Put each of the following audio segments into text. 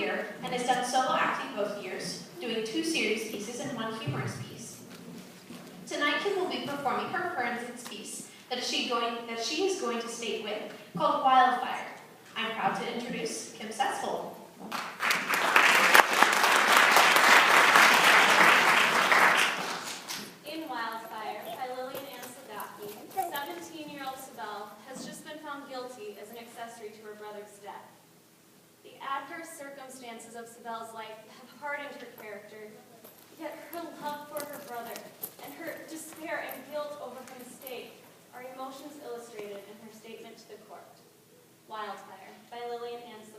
year and has done solo acting both years, doing 2 serious pieces and 1 humorous piece. Tonight, Kim will be performing her forensics piece that she is going to state with, called Wildfire. I'm proud to introduce Kim Setsvold. In Wildfire, by Haleigh Henderson, 17-year-old Sibel has just been found guilty as an accessory to her brother's death. The adverse circumstances of Sibel's life have hardened her character, yet her love for her brother and her despair and guilt over her mistake are emotions illustrated in her statement to the court. Wildfire, by Haleigh Henderson.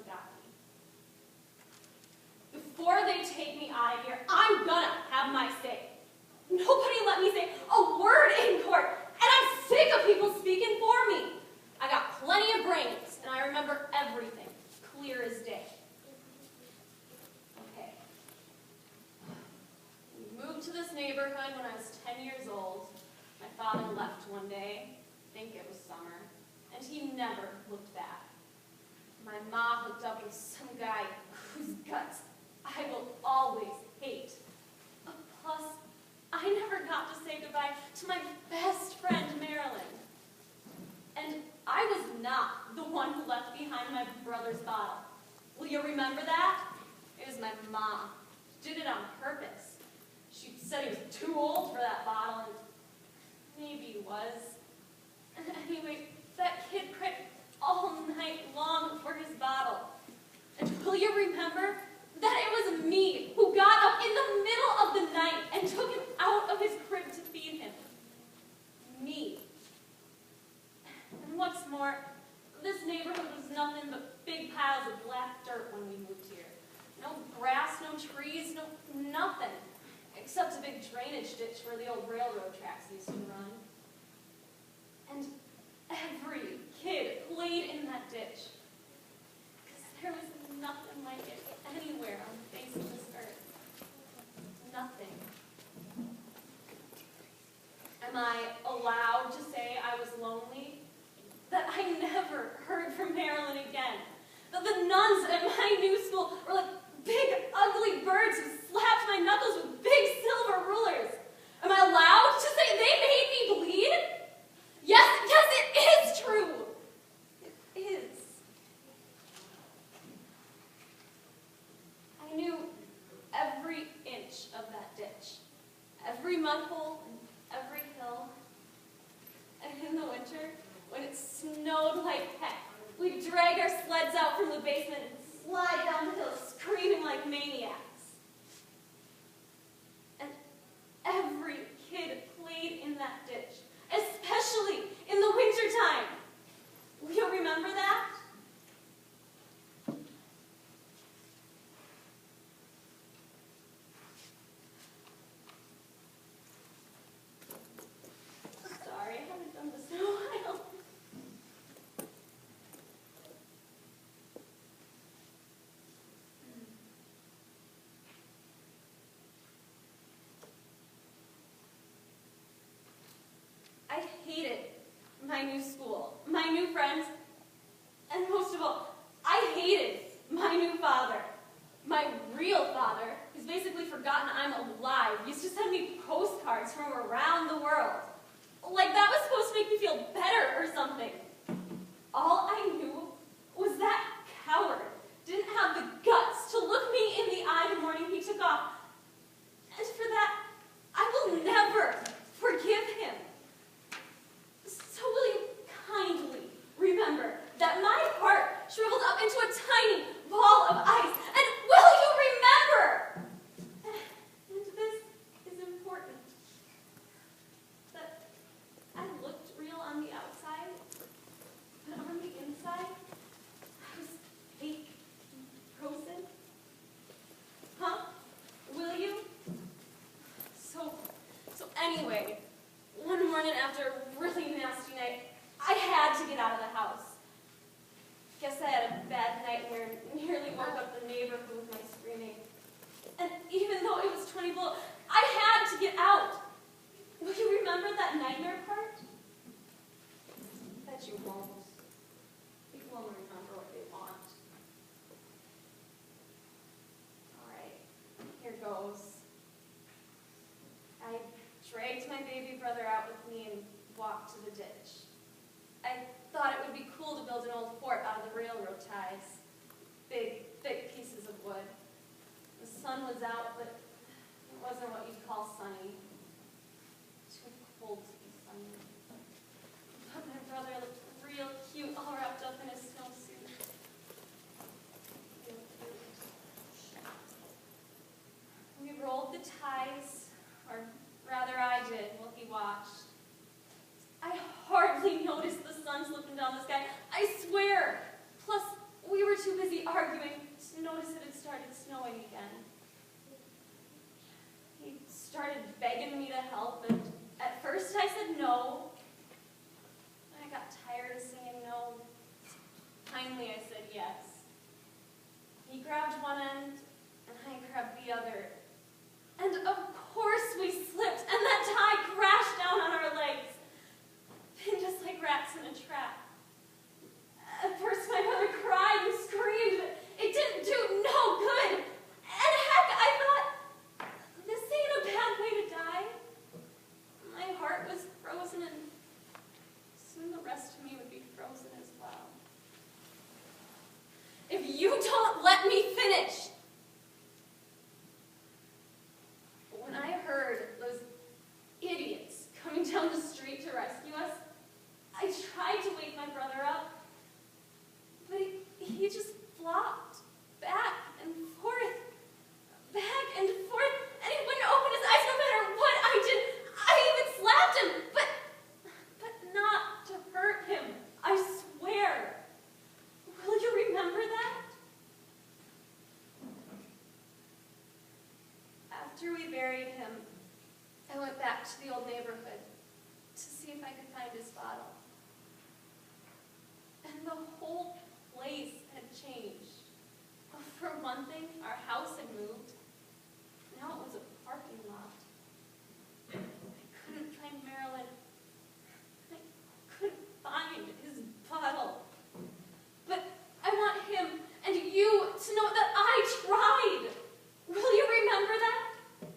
Before they take me out of here, I'm gonna have my say. Nobody let me say a word in court, and I'm sick of people speaking for me. I got plenty of brains, and I remember everything, clear as day. Okay. We moved to this neighborhood when I was 10 years old. My father left one day, I think it was summer, and he never looked back. My mom hooked up with some guy whose guts I will always hate. Plus, I never got to say goodbye to my best friend, Marilyn. And I was not the one who left behind my brother's bottle. Will you remember that? It was my mom. She did it on purpose. She said he was too old for that bottle, and maybe he was. And anyway, that kid cried all night long for his bottle. And will you remember that it was me who got up in the middle of the night and took him out of his crib to feed him? Me. And what's more, this neighborhood was nothing but big piles of black dirt when we moved here. No grass, no trees, no nothing, except a big drainage ditch where the old railroad tracks used to run. And every kid played in that ditch, because there was nothing like it anywhere on the face of this earth. Nothing. Am I allowed to say I was lonely? That I never heard from Marilyn again? That the nuns at my new school were like big, ugly birds who slapped my knuckles with big silver rulers? Am I allowed to say they made me bleed? Yes, it is true. It is. I knew every inch of that ditch, every mud hole, and every hill. And in the winter, when it snowed like heck, we'd drag our sleds out from the basement and slide down the hill screaming like maniacs. And every kid played in that ditch, especially in the wintertime. Will you remember that? Sorry, I haven't done this in a while. I hated my new school, my new friends, and most of all, I hated my new father. My real father, who's basically forgotten I'm alive, used to send me postcards from around the world. Like that was supposed to make me feel better or something. All I knew was that coward didn't have the guts to look me in the eye the morning he took off. And for that, I will never forgive him. So will you kindly remember that my heart shriveled up into a tiny ball of ice? And will you remember? And this is important. That I looked real on the outside, but on the inside, I was fake, frozen. Huh? Will you? So anyway, one morning after a really nasty night, I had to get out of the house. Guess I had a bad nightmare and nearly woke up the neighborhood with my screaming. And even though it was 20 below, I had to get out. Will you remember that nightmare part? Bet you won't. People only remember what they want. dragged my baby brother out with me and walked to the ditch. I thought it would be cool to build an old fort out of the railroad ties. Big, thick pieces of wood. The sun was out, but it wasn't what you'd call sunny. Too cold to be sunny. But my brother looked real cute, all wrapped up in his snowsuit. Real cute. We rolled the ties, or rather I did, while he watched. I hardly noticed the sun slipping down the sky, I swear. Plus, we were too busy arguing to notice it had started snowing again. He started begging me to help, and at first I said no. I got tired of saying no. Finally I said yes. He grabbed one end, and I grabbed the other. And of course we slipped, and that tie crashed down on our legs. And just like rats in a trap. At first my mother cried and screamed, but it didn't do no good. And heck, I thought, this ain't a bad way to die. My heart was frozen, and soon the rest of me would be frozen as well. If you don't let me finish. When I heard those idiots coming down the street to rescue us, I tried to wake my brother up, but he just flopped back and forth, and he wouldn't open his eyes no matter what I did. I even slapped him, but not to hurt him, I swear. Will you remember that? After we buried him, I went back to the old neighborhood to see if I could find his bottle. And the whole place had changed. For one thing, our house had moved. Now it was a parking lot. I couldn't find Marilyn. I couldn't find his bottle. But I want him and you to know that I tried. Will you remember that?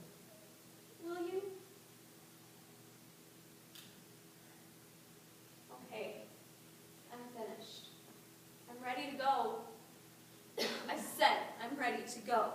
Will you? Okay, I'm finished. I'm ready to go. I said I'm ready to go.